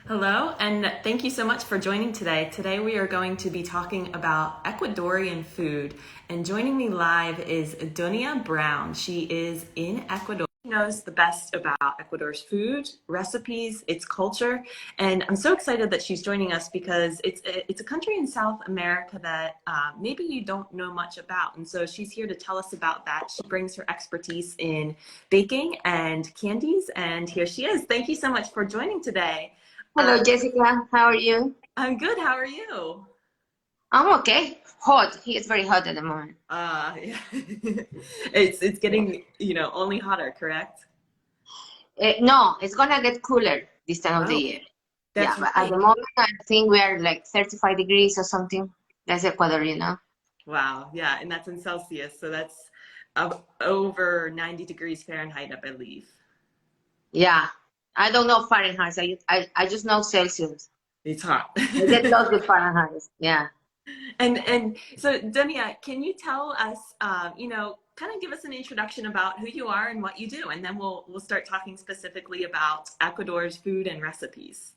Hello, and thank you so much for joining today. Today we are going to be talking about Ecuadorian food, and joining me live is Dunnya Brown. She is in Ecuador. She knows the best about Ecuador's food, recipes, its culture, and I'm so excited that she's joining us because it's a country in South America that maybe you don't know much about, and so she's here to tell us about that. She brings her expertise in baking and candies, and here she is. Thank you so much for joining today. Hello, Jessica. How are you? I'm good. How are you? I'm okay. Hot. He is very hot at the moment. Yeah. It's getting, only hotter, correct? No, it's gonna get cooler this time of the Oh, year. Yeah, that's but at right. the moment, I think we are like 35 degrees or something. That's Ecuador, you know? Wow. Yeah, and that's in Celsius, so that's over 90 degrees Fahrenheit, I believe. Yeah. I don't know Fahrenheit. I just know Celsius. It's hot. I get lost with Fahrenheit. Yeah. And so, Dunya, can you tell us, kind of give us an introduction about who you are and what you do, and then we'll start talking specifically about Ecuador's food and recipes.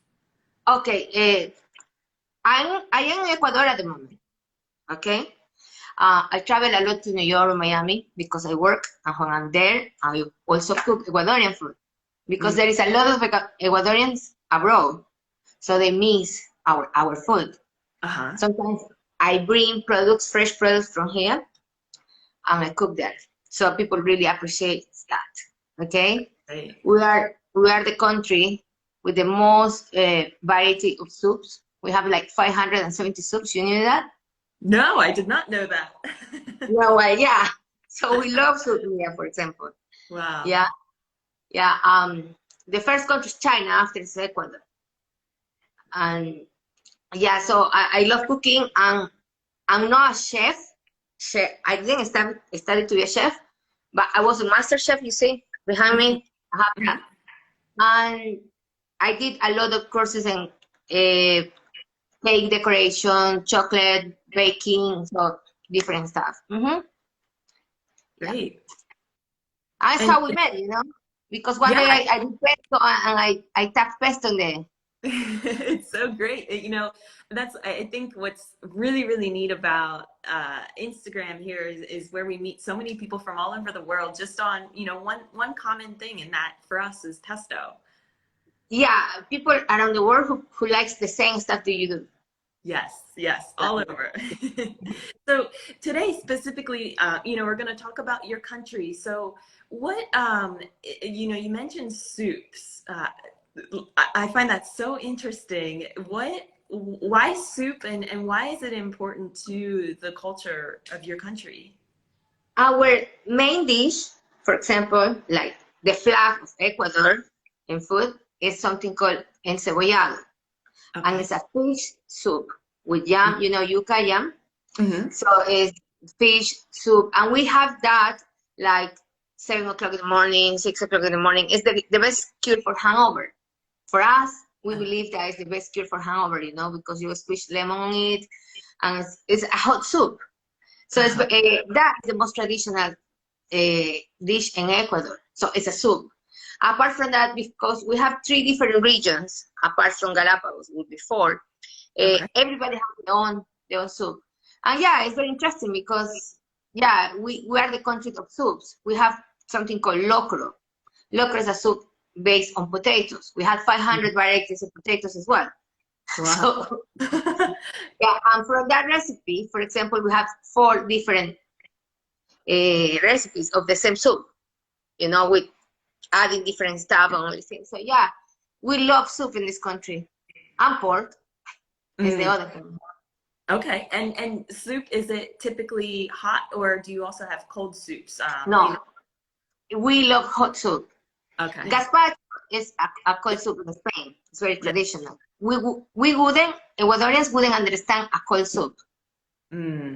Okay. I am in Ecuador at the moment. Okay. I travel a lot to New York or Miami because I work, and when I'm there, I also cook Ecuadorian food because there is a lot of Ecuadorians abroad, so they miss our food. Uh-huh. Sometimes I bring products, fresh products from here, and I cook that, so people really appreciate that. Okay, Great. we are the country with the most variety of soups. We have like 570 soups. You knew that? No, I did not know that. No way, yeah. So we love soup here, for example. Wow. Yeah, yeah. The first country is China, after is Ecuador. And yeah, so I love cooking. And I'm not a chef. I didn't study to be a chef, but I was a master chef, you see, behind me. I have that. Mhm. And I did a lot of courses in cake decoration, chocolate, baking, so different stuff. Yeah. Great. That's And how we met, because one day yeah, I did pesto and I tapped pesto in there. it's so great. That's I think what's really, really neat about Instagram here is where we meet so many people from all over the world just on, one common thing, and that for us is pesto. Yeah, people around the world who likes the same stuff that you do. Yes, yes, Yeah. all over. So today specifically, we're going to talk about your country. So what, you mentioned soups. I find that so interesting. Why soup, and why is it important to the culture of your country? Our main dish, for example, like the flag of Ecuador in food, is something called encebollado. And Okay. it's a fish soup with yam, yuca yam. Mm-hmm. So it's fish soup. And we have that like 7 o'clock in the morning, 6 o'clock in the morning. It's the best cure for hangover. For us, we believe that is the best cure for hangover, because you squish lemon on it, and it's a hot soup. So Uh-huh. that is the most traditional dish in Ecuador. So it's a soup. Apart from that, because we have three different regions, apart from Galapagos, would be four, Okay. everybody has their own soup. And yeah, it's very interesting because, yeah, we are the country of soups. We have something called locro. Locro is a soup based on potatoes. We have 500 varieties of potatoes as well. Wow. So, yeah, and from that recipe, for example, we have four different recipes of the same soup, with adding different stuff and all these things. So, yeah, we love soup in this country. And pork is the Mm, other thing. okay. And soup, is it typically hot, or do you also have cold soups? No, we love hot soup. Okay. Gazpacho is a cold soup in Spain. It's very Yeah. traditional. Ecuadorians wouldn't understand a cold soup. Mm,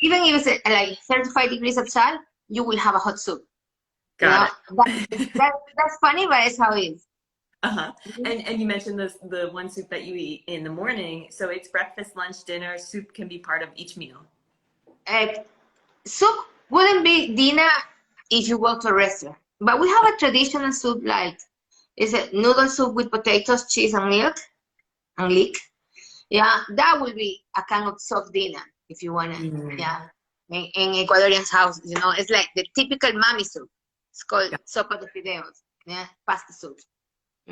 Even if it's like 35 degrees outside, you will have a hot soup. You got know, it. that's funny, but it's how it is. Uh-huh. And you mentioned the one soup that you eat in the morning. So it's breakfast, lunch, dinner. Soup can be part of each meal. Uh, Soup wouldn't be dinner if you go to a restaurant. But we have a traditional soup like it's a noodle soup with potatoes, cheese, and milk. and leek. Yeah, that will be a kind of soft dinner if you want to. Mm. Yeah, in Ecuadorian's house, it's like the typical mommy soup. It's called Yeah. sopa de fideos. Yeah, pasta soup.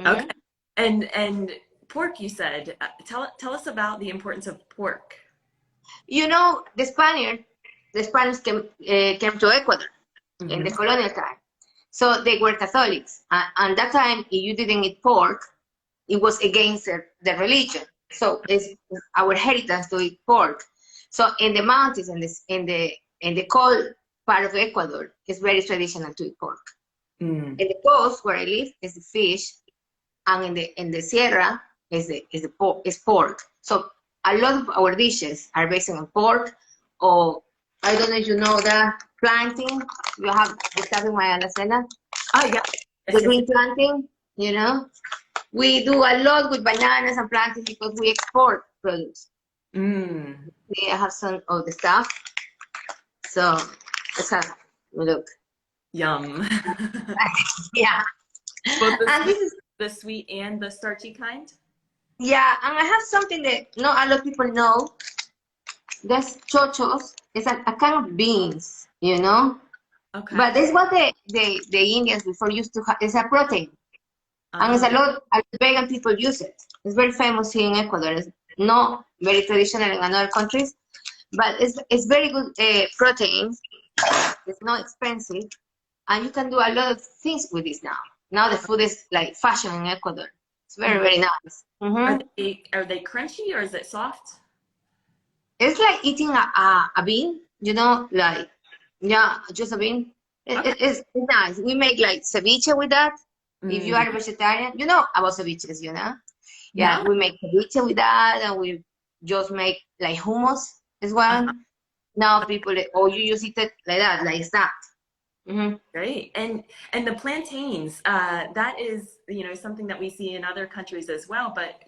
Okay. Hmm. And pork, you said. Tell us about the importance of pork. The Spaniards came to Ecuador in the Hmm. colonial time. So they were Catholics. And that time, if you didn't eat pork, it was against the religion. So it's our heritage to eat pork. So in the mountains, in the cold part of Ecuador, it's very traditional to eat pork. Mm. In the coast where I live is the fish, and in the Sierra is pork. So a lot of our dishes are based on pork, or I don't know if you know that planting. You have the stuff my alacena, Oh yeah. the Yes, yes, green planting. We do a lot with bananas and plantains because we export produce. yes. Mm. We have some of the stuff. So let's have a look. Yum. Yeah. Both And this is the sweet and the starchy kind? yeah, and I have something that not a lot of people know. There's chochos. It's a kind of beans. Okay. But this is what the Indians before used to have. It's a protein. And it's Oh. a lot vegan people use it. It's very famous here in Ecuador. It's not very traditional in other countries, but it's very good protein. It's not expensive, and you can do a lot of things with this now. Now the food is like fashion in Ecuador. It's very, Mm. very nice. Are they crunchy or is it soft? It's like eating a bean, like, yeah, just a bean. Okay. It's nice. We make like ceviche with that. If you Mm. are a vegetarian, you know about ceviches. Yeah, No. we make ceviche with that, and we just make like hummus as Uh-huh. well. Now people, you use it like that, like that. Hmm. Great. And the plantains, that is, something that we see in other countries as well. But,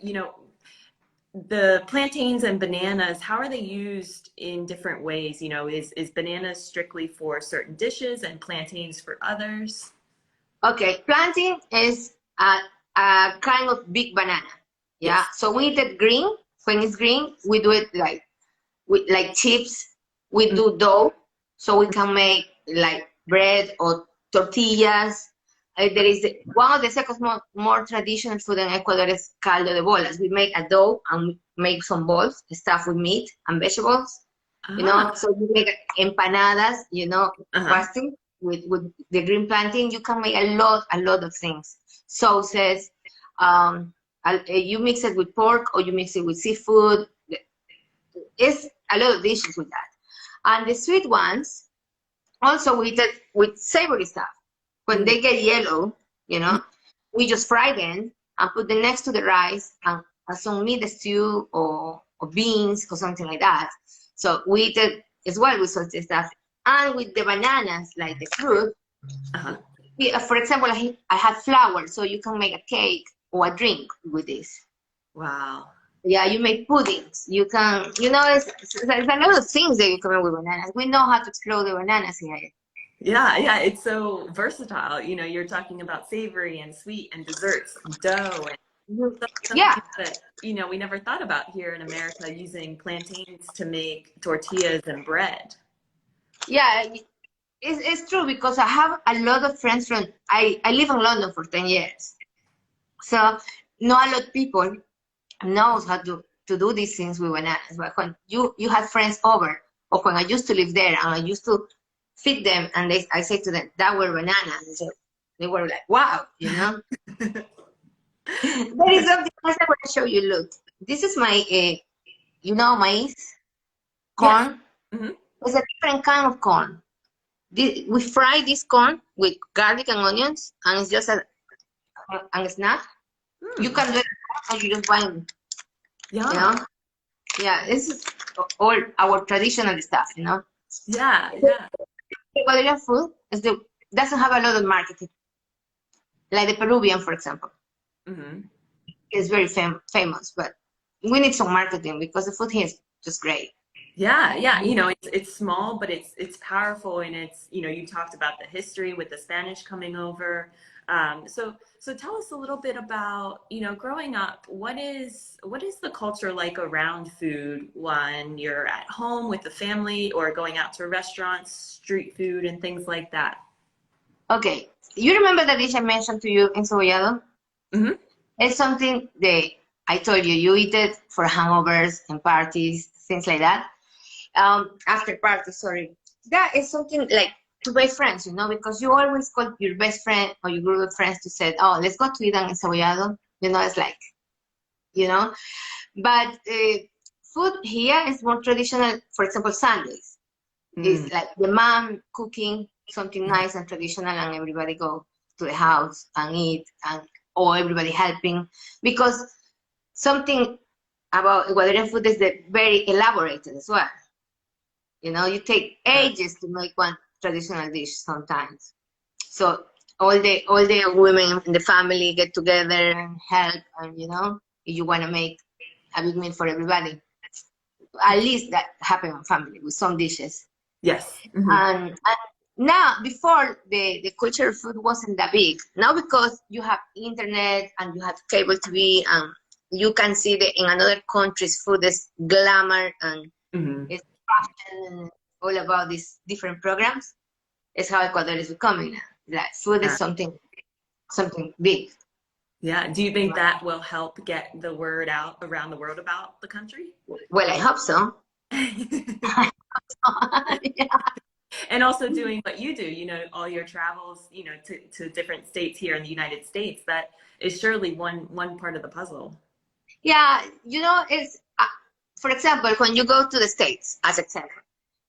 the plantains and bananas, how are they used in different ways? Is bananas strictly for certain dishes and plantains for others? Okay, planting is a kind of big banana. Yeah, Yes. so we eat it green. When it's green, we do it like with like chips. We do dough, so we can make like bread or tortillas. There is one of the second more traditional food in Ecuador is caldo de bolas. We make a dough and make some balls stuffed with meat and vegetables. Ah, So you make empanadas, uh-huh. fasting with the green plantain. You can make a lot of things. Sauces. Um, you mix it with pork or you mix it with seafood. It's a lot of dishes with that. And the sweet ones, also with savory stuff. When Mm. they get yellow, we just fry them and put them next to the rice and some meat stew or beans or something like that. So we eat it as well with salty stuff. And with the bananas, like the fruit, Uh-huh. for example, I have flour, so you can make a cake or a drink with this. Wow. Yeah, you make puddings. You can, it's a lot of things that you can make with bananas. We know how to explode the bananas here. Yeah, yeah, it's so versatile. You're talking about savory and sweet and desserts, dough, and some Yeah, things that, we never thought about here in America using plantains to make tortillas and bread. yeah, it's true because I have a lot of friends I live in London for 10 years. So not a lot of people knows how to do these things with bananas. But when you have friends over, or when I used to live there and I used to feed them, and I say to them, that were bananas. So they were like, wow. There is something else I want to show you. Look, this is my, maize, Yes. corn. Hmm. It's a different kind of corn. We fry this corn with garlic and onions, and it's just a snack. You Hmm. can do it or you just buy them, you Yum. know? Yeah, this is all our traditional stuff. Yeah, yeah. Ecuadorian food doesn't have a lot of marketing, like the Peruvian, for example. Hmm. It's very famous, but we need some marketing because the food here is just great. Yeah, yeah. It's small, but it's powerful, and it's, you talked about the history with the Spanish coming over. So tell us a little bit about, growing up, what is the culture like around food when you're at home with the family or going out to restaurants, street food and things like that? Okay, you remember the dish I mentioned to you, encebollado? Hmm. It's something that I told you, you eat it for hangovers and parties, things like that. After parties, sorry. That is something like to make friends, because you always call your best friend or your group of friends to say, oh, let's go to eat an encebollado. It's like, you know. But food here is more traditional. For example, Sundays is Mm. like the mom cooking something nice and traditional, and everybody go to the house and eat, and or everybody helping, because something about Ecuadorian food is that very elaborated as well. You take Yeah. ages to make one traditional dish sometimes. So all the women in the family get together and help, and if you want to make a big meal for everybody, at least that happen in family with some dishes. Yes. Hmm. And now, before the culture of food wasn't that big. Now, because you have internet and you have cable TV, and you can see that in another countries food is glamour and Hmm. it's fashion and all about these different programs. It's how Ecuador is becoming now. Like food is Yeah. something big. Yeah. Do you think that will help get the word out around the world about the country? Well, I hope so. Yeah. And also doing what you do, all your travels, to different states here in the United States, that is surely one part of the puzzle. Yeah, it's for example, when you go to the States, as example,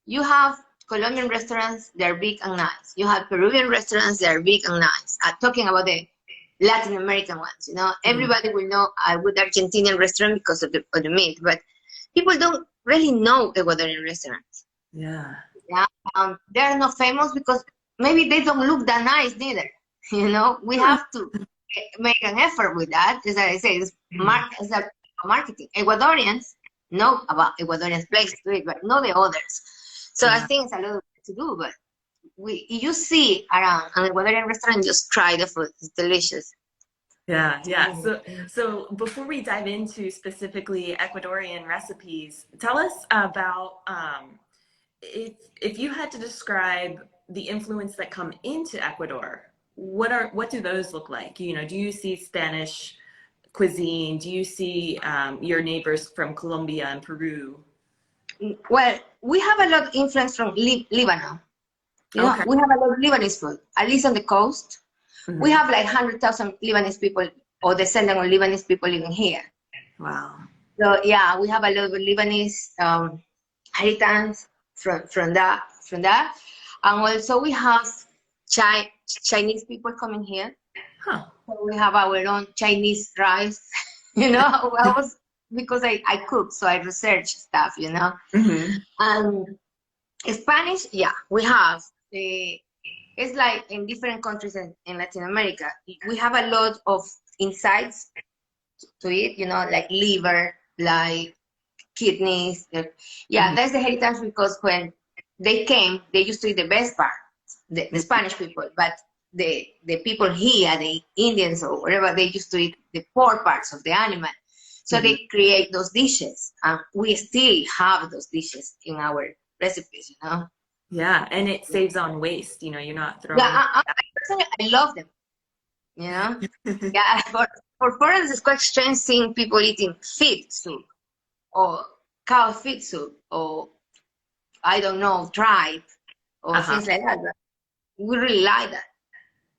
you have Colombian restaurants, they're big and nice. You have Peruvian restaurants, they're big and nice. Talking about the Latin American ones, Mhm. everybody will know a good Argentinian restaurant because of the meat, but people don't really know Ecuadorian restaurants. Yeah. Yeah, they're not famous because maybe they don't look that nice neither. We Hmm. have to make an effort with that. As I say, Mhm. it's a marketing. Ecuadorians know about Ecuadorians places to eat, but not the others. So I Yeah. think it's a little bit to do, but you see around an Ecuadorian restaurant, just try the food. It's delicious. Yeah, yeah. So before we dive into specifically Ecuadorian recipes, tell us about if you had to describe the influence that come into Ecuador, what do those look like? Do you see Spanish cuisine? Do you see your neighbors from Colombia and Peru? Well, we have a lot of influence from Lebanon. Okay. We have a lot of Lebanese food, at least on the coast. We Hmm. have like 100,000 Lebanese people or descendant of Lebanese people living here. Wow. So yeah, we have a lot of Lebanese inheritance from that, and also we have Chinese people coming here. Huh. So we have our own Chinese rice. I was because I cook, so I research stuff. Hmm. And Spanish, yeah, we have. It's like in different countries in Latin America. We have a lot of insights to it, like liver, like kidneys. Yeah, Hmm. that's the heritage because when they came, they used to eat the best part, the Spanish people, but the people here, the Indians or whatever, they used to eat the poor parts of the animal. So Hmm. they create those dishes, and we still have those dishes in our recipes. Yeah, and it saves on waste. You're not Yeah, throwing. personally, I love them. You know, yeah. For foreigners, it's quite strange seeing people eating feet soup or cow feet soup or I don't know tripe or Uh-huh. things like that. But we really like that.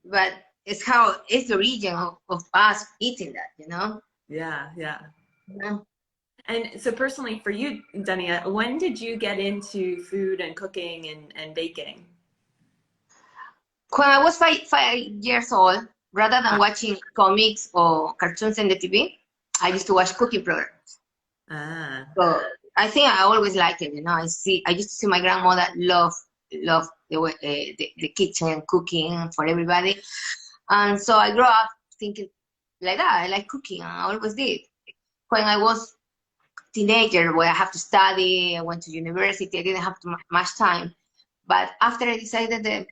But it's the origin of us eating that. Yeah, yeah. Yeah. And so personally for you, Dania, when did you get into food and cooking and baking? When I was 5 years old, rather than watching comics or cartoons in the TV, I used to watch cooking programs. Ah. So I think I always like it. I used to see my grandmother love the way the kitchen cooking for everybody, and so I grew up thinking like that. I like cooking, and I always did. When I was teenager, where I have to study, I went to university. I didn't have much time, but after I decided that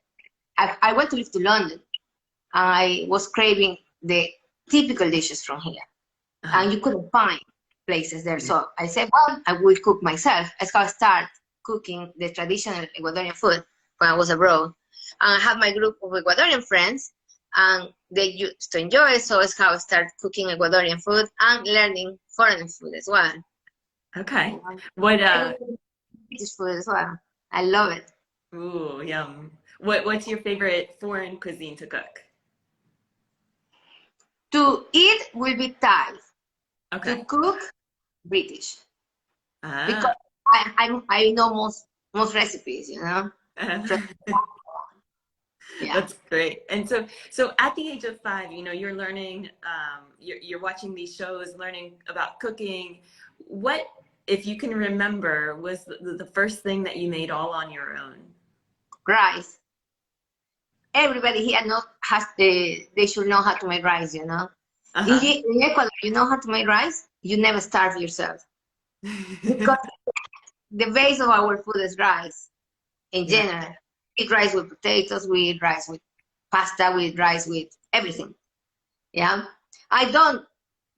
I went to live to London, I was craving the typical dishes from here, and you couldn't find places there. So I said, well, I will cook myself. I start cooking the traditional Ecuadorian food when I was abroad. And I have my group of Ecuadorian friends, and they used to enjoy it. So it's how I started cooking Ecuadorian food and learning foreign food as well. Okay. British food as well. I love it. Ooh, yum. What's your favorite foreign cuisine to cook? To eat will be Thai. Okay. To cook, British. Because Ah. I know most recipes, you know. Yeah. That's great. And so at the age of 5, you know, you're learning, you're watching these shows, learning about cooking. What, if you can remember, was the first thing that you made all on your own? Rice. Everybody here they should know how to make rice, you know. In Ecuador, you know how to make rice, you never starve yourself. Because the base of our food is rice in general. We eat rice with potatoes, we eat rice with pasta, we eat rice with everything. Yeah. I don't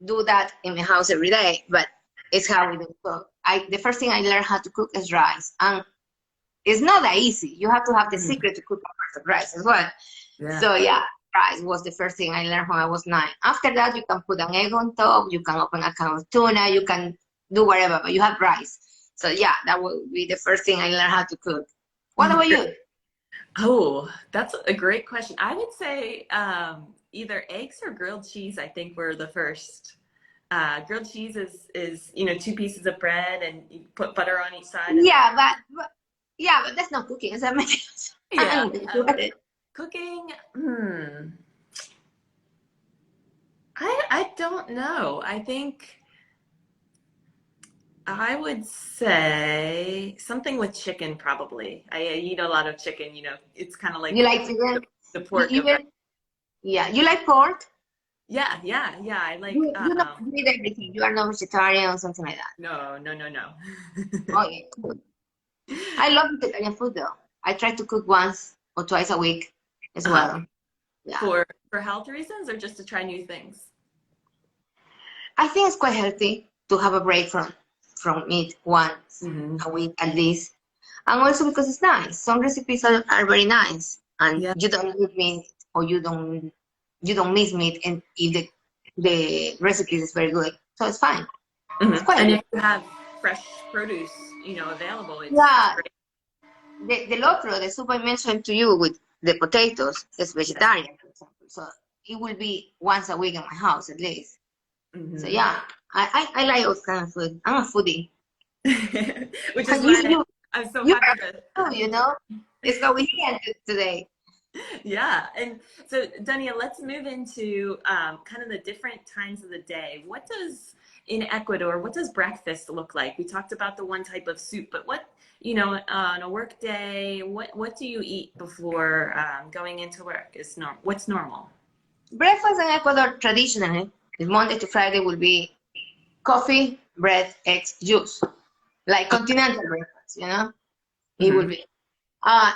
do that in my house every day, but it's how we do cook. The first thing I learned how to cook is rice. And it's not that easy. You have to have the secret to cook rice as well. Yeah. So yeah, rice was the first thing I learned when I was 9. After that, you can put an egg on top, you can open a can of tuna, you can do whatever, but you have rice. So yeah, that would be the first thing I learned how to cook. What about you? Oh, that's a great question. I would say either eggs or grilled cheese, I think were the first. Grilled cheese is, you know, 2 pieces of bread and you put butter on each side. But that's not cooking. Is that making sense? Yeah. Cooking, I don't know. I think I would say something with chicken, probably. I eat a lot of chicken, you know. It's kind of like you like chicken? the pork. Yeah, you like pork? Yeah. I like. You don't eat everything. You are not vegetarian or something like that. No. Oh, yeah, cool. I love Italian food though. I try to cook once or twice a week as well. Yeah. For health reasons or just to try new things? I think it's quite healthy to have a break from meat once a week at least. And also because it's nice. Some recipes are very nice, and you don't eat meat or you don't miss meat, and if the recipe is very good, so it's fine. It's quite and good. if you have fresh produce, you know, available, it's great. The locro, the soup I mentioned to you with the potatoes, is vegetarian, for example. So it will be once a week in my house at least. So yeah, I like all kind of food. I'm a foodie. Which is why I'm so happy to, you know, it's what we had today. Yeah, and so Dunnya, let's move into kind of the different times of the day. In Ecuador, what does breakfast look like? We talked about the one type of soup, but what, you know, on a work day, what do you eat before going into work? What's normal? Breakfast in Ecuador traditionally, Monday to Friday, will be coffee, bread, eggs, juice, like continental breakfast. You know, it will be.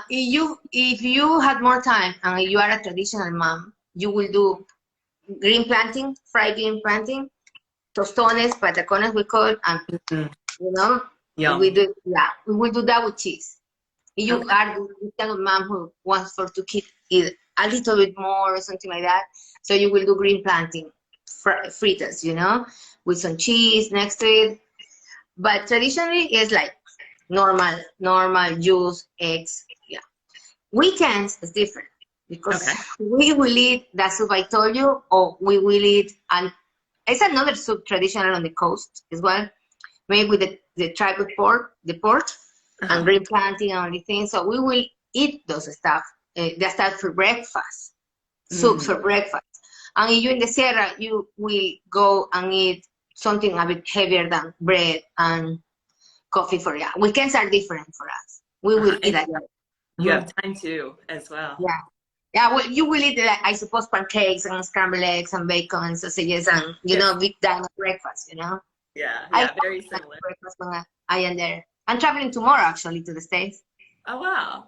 If you had more time and you are a traditional mom, you will do fried green planting, tostones, patacones we call, and you know, we will do that with cheese. If you are the kind of mom who wants to keep it a little bit more or something like that, so you will do green planting fritters, you know, with some cheese next to it. But traditionally, it's like normal juice, eggs. Yeah. Weekends is different because we will eat that soup I told you, or we will eat, and it's another soup traditional on the coast as well, made with the tripe of pork, and green planting and everything. So we will eat those stuff, that stuff for breakfast, soups for breakfast. And if you're in the Sierra, you will go and eat something a bit heavier than bread and coffee for weekends are different for us. We will eat that. You have time to as well. Yeah. Well, you will eat, I suppose, pancakes and scrambled eggs and bacon and sausages and big dinner breakfast. You know. Yeah, very similar. Breakfast when I am there. I'm traveling tomorrow actually to the States. Oh, wow.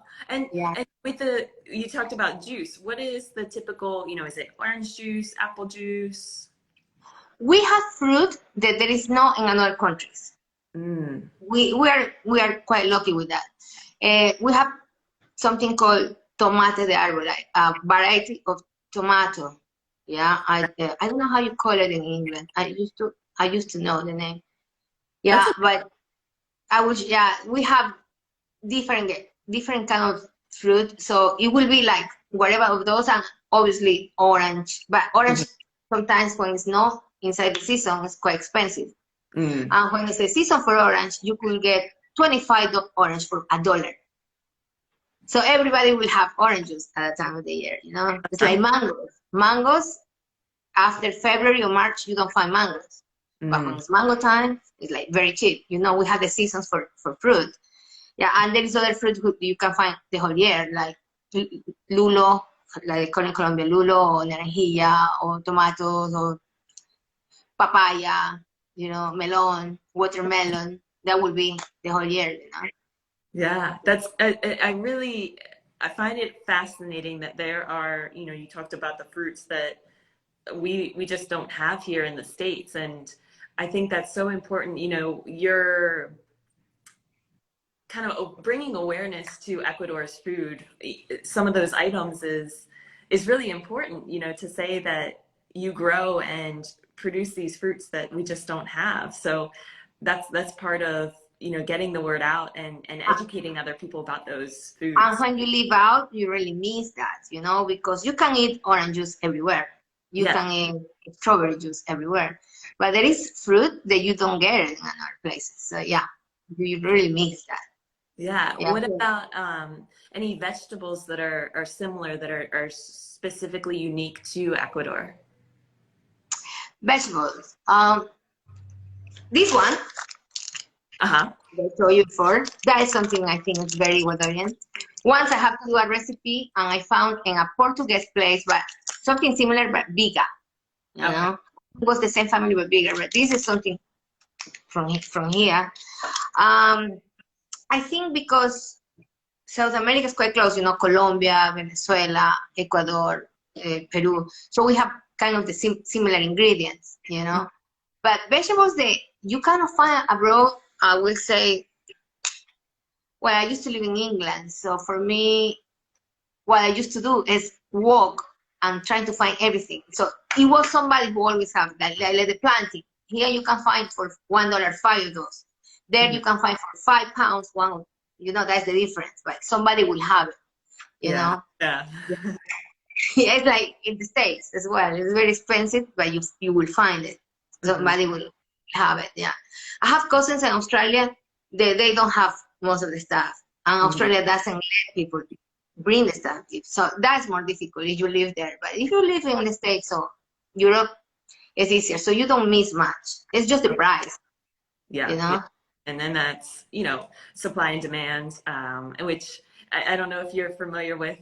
Yeah. And with you talked about juice. What is the typical, is it orange juice, apple juice? We have fruit that there is not in other countries. Mm. We are quite lucky with that. We have something called tomate de árbol, like a variety of tomato. Yeah, I don't know how you call it in England. I used to know the name. That's Yeah, but we have different kind of fruit. So it will be like whatever of those, and obviously orange. But orange sometimes when it's not inside the season, it's quite expensive. mm. And when it's a season for orange, you could get 25 orange for $1. So everybody will have oranges at that time of the year, you know? It's like mangoes. Mangoes, after February or March, you don't find mangoes. But when Mm. it's mango time, it's like very cheap. You know, we have the seasons for fruit. Yeah, and there is other fruit you can find the whole year, like lulo, like they call in Colombia lulo, or naranjilla, or tomatoes, or papaya, melon, watermelon. That will be the whole year, you know? Yeah, I find it fascinating that there are, you talked about the fruits that we just don't have here in the States. And I think that's so important. You're kind of bringing awareness to Ecuador's food. Some of those items is really important, to say that you grow and produce these fruits that we just don't have. So that's part of, getting the word out and educating other people about those And foods. when you live out, you really miss that, because you can eat orange juice everywhere. You Yeah. can eat strawberry juice everywhere. But there is fruit that you don't get in other places. So yeah, you really miss that. Yeah. Yeah. What about any vegetables that are similar that are specifically unique to Ecuador? Vegetables. This one, Uh-huh. I told you before, that is something I think is very Ecuadorian. Once I have to do a recipe, and I found in a Portuguese place, but something similar, but bigger, Okay. It was the same family, but bigger. But this is something from here. Um, I think because South America is quite close, Colombia, Venezuela, Ecuador, Peru. So we have kind of the similar ingredients, But vegetables that you cannot find abroad, I will say, well, I used to live in England. So for me, what I used to do is walk and trying to find everything. So it was somebody who always have that, like the planting. Here you can find for $1 five of those. There Mhm. you can find for £5 one. That's the difference. But somebody will have it. You Yeah. know. Yeah. Yeah, it's like in the States as well. It's very expensive, but you will find it. Mhm. Somebody will have it. Yeah. I have cousins in Australia. They don't have most of the stuff, and Mhm. Australia doesn't let people bring the stuff. So that's more difficult if you live there. But if you live in the States or Europe, it's easier. So you don't miss much. It's just the price, you Yeah. Yeah. know. And then that's, supply and demand, which I don't know if you're familiar with,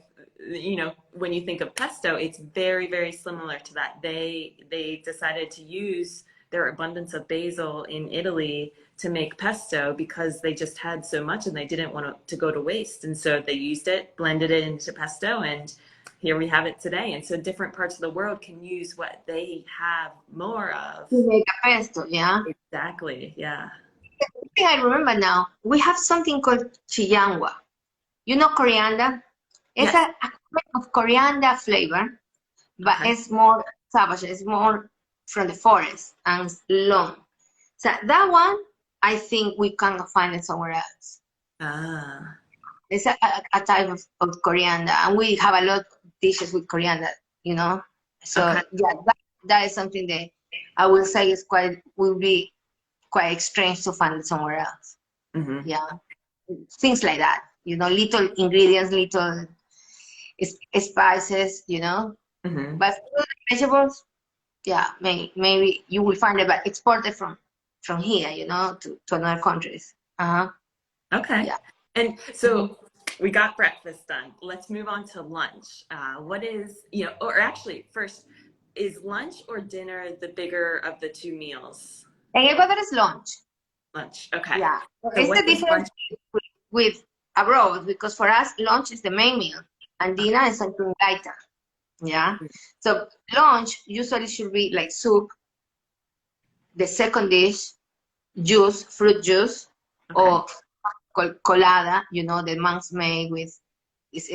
when you think of pesto, it's very, very similar to that. They decided to use their abundance of basil in Italy to make pesto because they just had so much and they didn't want to go to waste. And so they used it, blended it into pesto, and here we have it today. And so different parts of the world can use what they have more of. To make a pesto, yeah. Exactly. Yeah. I remember now. We have something called chillangua. Coriander? It's Yes. a kind of coriander flavor, but Okay. it's more savage. It's more from the forest and it's long. So that one, I think we cannot find it somewhere else. Ah. It's a type of coriander, and we have a lot of dishes with coriander, you know. Okay. So yeah, that is something that I will say will be quite strange to find it somewhere else. Mm-hmm. Yeah, things like that. Little ingredients, little spices, Mm-hmm. But fruit and vegetables, yeah, maybe you will find it, but exported from here, to other countries. Uh-huh. Okay. Yeah. And Mhm. so we got breakfast done. Let's move on to lunch. What is, or actually, first, is lunch or dinner the bigger of the two meals? And Ecuador is lunch. Lunch. Okay. Yeah. So It's the what does difference lunch? with abroad, because for us, lunch is the main meal, and dinner is something lighter. Yeah. So lunch usually should be like soup, the second dish, juice, fruit juice, Okay. or colada, the monks make with is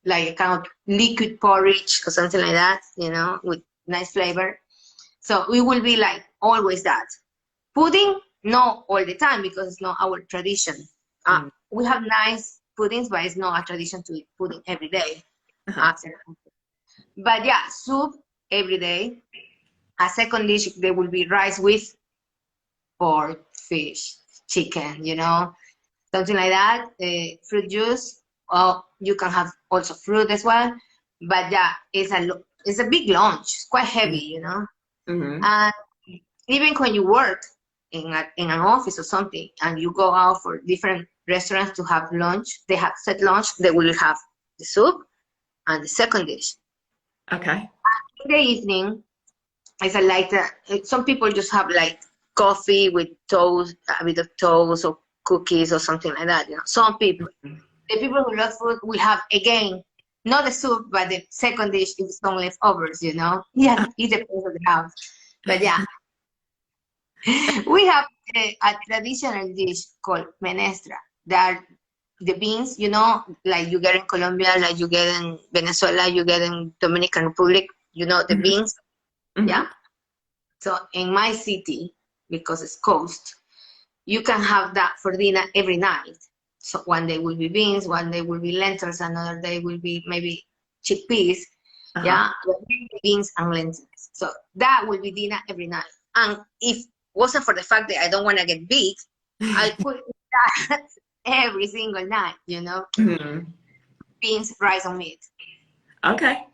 like a kind of liquid porridge or something like that, with nice flavor. So it will be like always that. Pudding, no, all the time because it's not our tradition. Mm. We have nice puddings, but it's not a tradition to eat pudding every day. Uh-huh. Uh, but yeah, soup every day. A second dish, there will be rice with pork, fish, chicken, something like that. Fruit juice, or you can have also fruit as well. But yeah, it's a big lunch. It's quite heavy. Mm-hmm. And even when you work in an office or something, and you go out for different restaurants to have lunch, they have set lunch. They will have the soup and the second dish. Okay. In the evening, it's a lighter. Some people just have like coffee with toast, a bit of toast or cookies or something like that. Some people. Mhm. The people who love food will have again not the soup, but the second dish if some leftovers. Yeah, it depends on the house. But yeah, we have a traditional dish called menestra. That the beans, like you get in Colombia, like you get in Venezuela, you get in Dominican Republic, the Mhm. beans. Yeah. Mhm. So in my city, because it's coast, you can have that for dinner every night. So one day will be beans, one day will be lentils, another day will be maybe chickpeas. Uh-huh. Yeah, beans and lentils. So that will be dinner every night. And if wasn't for the fact that I don't want to get big, I could eat that every single night. Mhm. Beans, rice, and meat. Okay.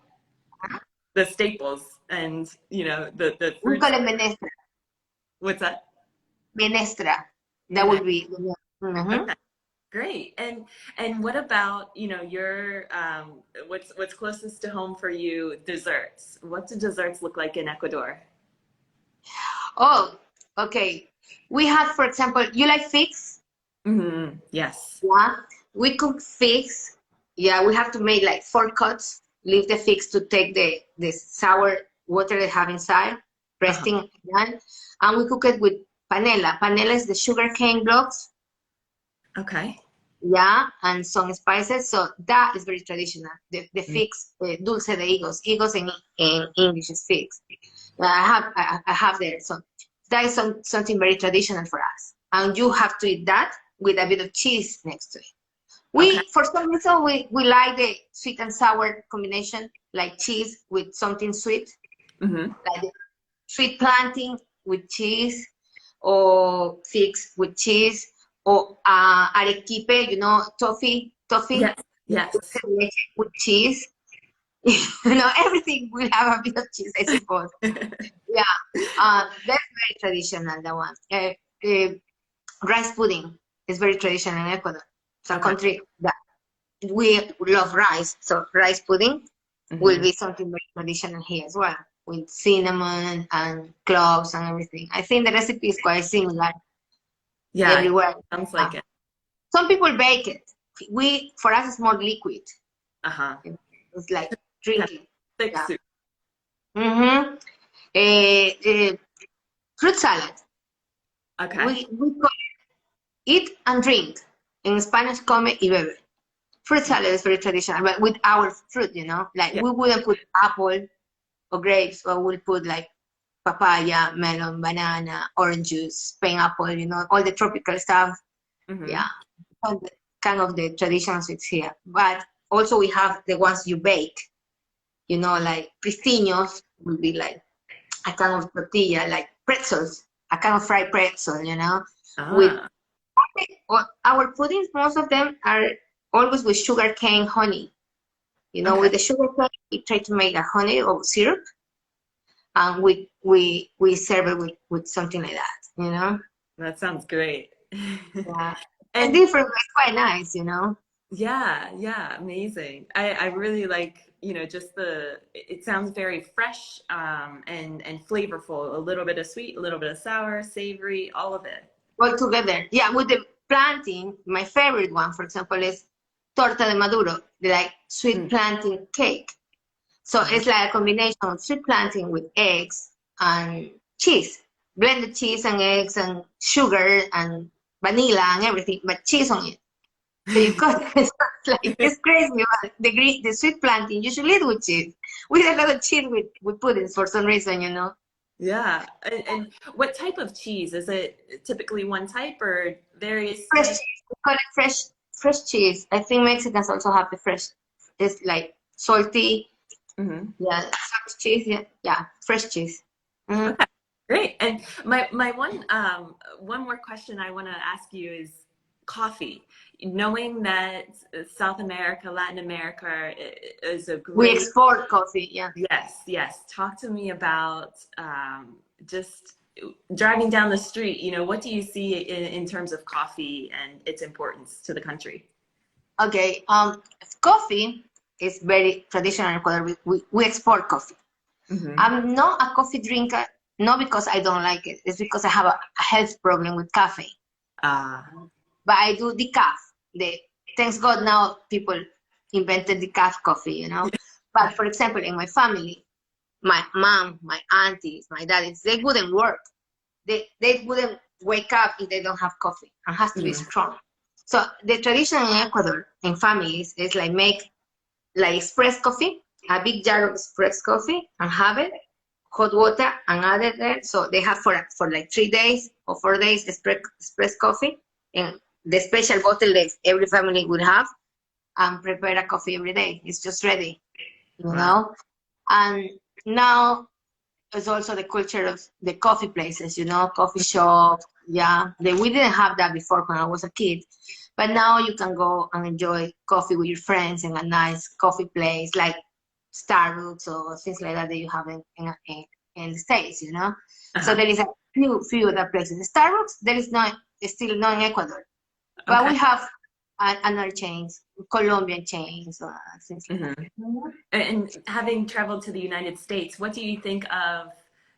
The staples and the We fruits. call it menestra. What's that? Menestra. That Minute. will be. Okay. Mhm. Great. And what about, your what's closest to home for you, desserts? What do desserts look like in Ecuador? Oh, okay. We have, for example, you like figs? Hmm. Yes. Yeah. We cook figs. Yeah, we have to make like 4 cuts. Leave the figs to take the sour water they have inside, Uh-huh. resting again. And we cook it with panela. Panela is the sugar cane blocks. Okay. Yeah, and some spices. So that is very traditional. The figs, dulce de higos. Higos in English is figs. I have there. So that is something very traditional for us. And you have to eat that with a bit of cheese next to it. Okay. For some reason, we like the sweet and sour combination, like cheese with something sweet, Hmm. like the sweet plantain with cheese, or figs with cheese, or arequipe, toffee Yes. Yes. with cheese. Everything will have a bit of cheese, I suppose. Yeah, that's very traditional, that one. Rice pudding is very traditional in Ecuador. It's a Okay. country that we love rice, so rice pudding will Hmm. be something very traditional here as well, with cinnamon and cloves and everything. I think the recipe is quite similar Yeah. everywhere. Sounds Uh, like it. some people bake it. For us, it's more liquid. Uh-huh. It's like Kind of drinking. thick Yeah. soup. Mm-hmm. Fruit salad. Okay. We call eat and drink. In Spanish, come y bebe. Fruit salad is very traditional, but with our fruit, like Yeah. we wouldn't put apple or grapes, but we'll put like papaya, melon, banana, orange juice, pineapple, all the tropical stuff. Hmm. Yeah, all the, kind of the traditional sweets here. But also we have the ones you bake, like pristiños will be like a kind of tortilla, like pretzels, a kind of fried pretzel, with Ah. our puddings, most of them are always with sugar cane honey. Okay. With the sugar cane, we try to make a honey or syrup, and we serve it with something like that. That sounds great. Yeah, it's And different, but it's quite nice. yeah, yeah, amazing. I really like, just it sounds very fresh, and flavorful. A little bit of sweet, a little bit of sour, savory, all of it. All together. Yeah, with the plantain, my favorite one, for example, is torta de maduro, like sweet plantain cake. So it's like a combination of sweet plantain with eggs and cheese, blended cheese and eggs and sugar and vanilla and everything, but cheese on it. So you cut it. It's crazy. But the sweet plantain, you should eat with cheese. We had a lot of cheese with puddings for some reason, you know. Yeah. And what type of cheese? Is it typically one type or various Fresh types? cheese. We call it fresh cheese. I think Mexicans also have the fresh. It's like salty. Yeah, salty cheese. Yeah, fresh cheese. Okay, great. And my one more question I want to ask you is coffee. Knowing that South America, Latin America is a We great, export coffee. Yeah. yes. Talk to me about just driving down the street. What do you see in terms of coffee and its importance to the country? Okay. Coffee is very traditional in Ecuador. We export coffee. I'm not a coffee drinker, not because I don't like it. It's because I have a health problem with caffeine. But I do decaf. Thanks God now people invented decaf coffee, you know. But for example, in my family, my mom, my aunties, my daddies, they wouldn't work. They wouldn't wake up if they don't have coffee. And has to be strong. So the tradition in Ecuador in families is like make like express coffee, a big jar of express coffee, and have it, hot water, and add it there. So they have for like 3 days or 4 days express coffee, and the special bottle that every family would have, and prepare a coffee every day. It's just ready, you know. And now it's also the culture of the coffee places, you know, coffee shops. Yeah, we didn't have that before when I was a kid. But now you can go and enjoy coffee with your friends in a nice coffee place like Starbucks or things like that you have in the States, you know. So there is a few other places. Starbucks, there is still not in Ecuador, but we have another chains, Colombian chains, or things like that. And having traveled to the United States, what do you think of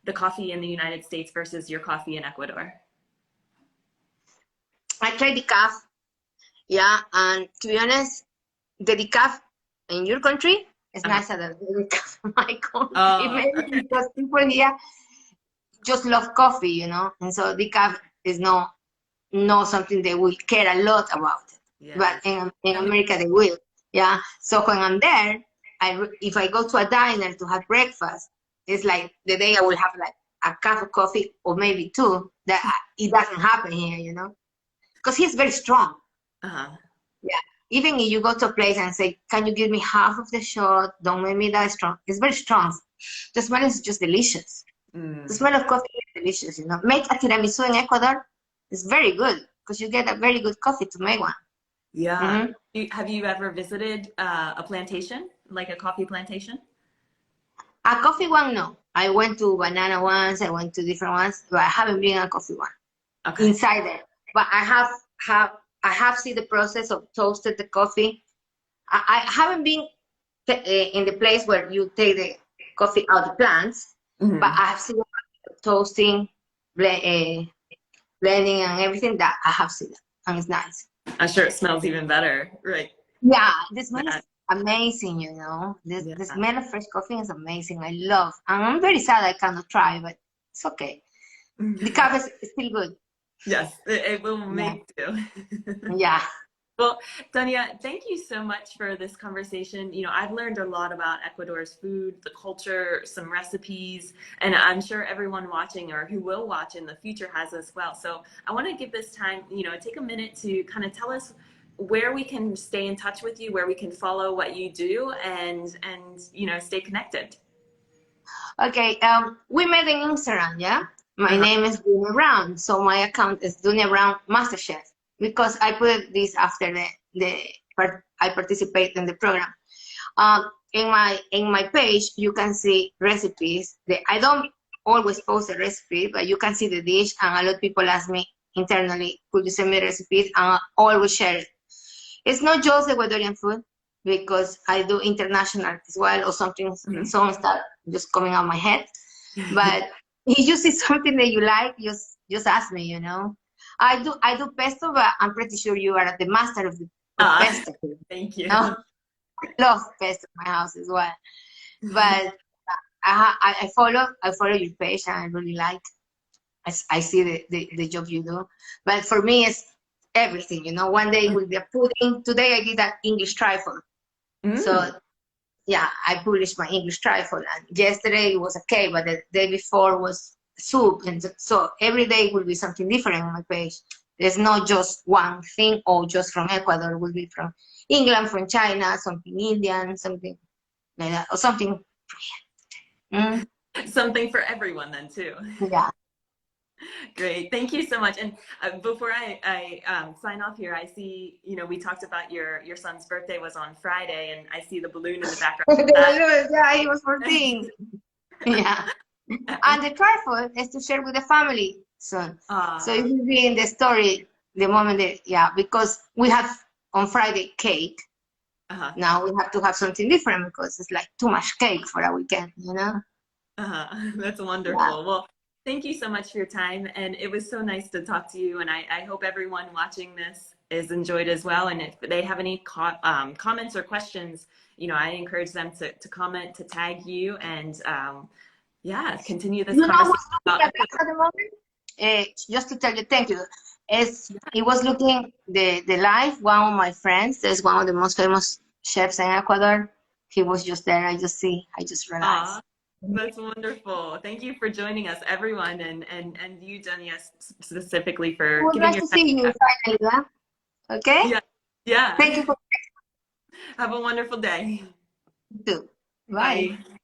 the coffee in the United States versus your coffee in Ecuador? I tried decaf, yeah, and to be honest, the decaf in your country is nicer than the decaf in my country. Maybe because people here just love coffee, you know, and so decaf is not something they will care a lot about. But in America they will, yeah. So when I'm there, if I go to a diner to have breakfast, it's like the day I will have like a cup of coffee or maybe two. That it doesn't happen here, you know, because he's very strong. Yeah. Even if you go to a place and say, "Can you give me half of the shot? Don't make me that strong." It's very strong. The smell is just delicious. The smell of coffee is delicious, you know. Make a tiramisu in Ecuador. It's very good because you get a very good coffee to make one. Yeah. Have you ever visited a plantation, like a coffee plantation? A coffee one, no. I went to banana ones. I went to different ones, but I haven't been a coffee one inside there. But I have seen the process of toasted the coffee. I haven't been in the place where you take the coffee out of the plants, but I have seen toasting, blending, and everything that I have seen it, and it's nice. I'm sure it smells even better, right? Yeah, the smell is amazing, you know. The smell of fresh coffee is amazing. I love, and I'm very sad I cannot try, but it's okay. The cup is still good. Yes, it will make do. Yeah. Well, Dunnya, thank you so much for this conversation. I've learned a lot about Ecuador's food, the culture, some recipes, and I'm sure everyone watching or who will watch in the future has as well. So I want to give this time, take a minute to kind of tell us where we can stay in touch with you, where we can follow what you do and stay connected. Okay, we met in Instagram, yeah? My name is Dunnya Brown, so my account is Dunnya Brown MasterChef, because I put this after I participate in the program. In my page, you can see recipes. I don't always post a recipe, but you can see the dish, and a lot of people ask me internally, could you send me recipes? And I always share it. It's not just Ecuadorian food, because I do international as well, or something, songs that just coming out my head. But if you see something that you like, just ask me, I do pesto, but I'm pretty sure you are the master of Ah, pesto. thank you. No, I love pesto in my house as well. But I follow your page, and I really like. I see the job you do. But for me, it's everything. One day will be a pudding. Today I did an English trifle. Mm. So yeah, I published my English trifle, and yesterday it was a cake, but the day before was soup, and so every day will be something different on my page. There's not just one thing, or just from Ecuador. It will be from England, from China, something Indian, something like that, or something. Mm, Something for everyone then too. yeah. Great. Thank you so much. And before I sign off here, I see, we talked about your son's birthday was on Friday, and I see the balloon in the background. That, Yeah, it was 14. Yeah. and And the trifle is to share with the family soon. So it uh, will be in the story the moment that, yeah, because we have on Friday cake. uh-huh, Now we have to have something different because it's like too much cake for a weekend. that's Yeah. wonderful. Well, thank you so much for your time, and it was so nice to talk to you. And I hope everyone watching this is enjoyed as well. And if they have any comments or questions, I encourage them to comment, to tag you, and yeah, continue this You know conversation who's looking about at us at the moment? Just to tell you thank you. It was looking the live, one of my friends, there's one of the most famous chefs in Ecuador. He was just there. I just realized. Aw, that's wonderful. Thank you for joining us, everyone, and you, Dunya, specifically It for was giving nice your to time. see you finally, yeah? Okay? Yeah, yeah. Thank you for Have a wonderful day. too. Bye. Bye.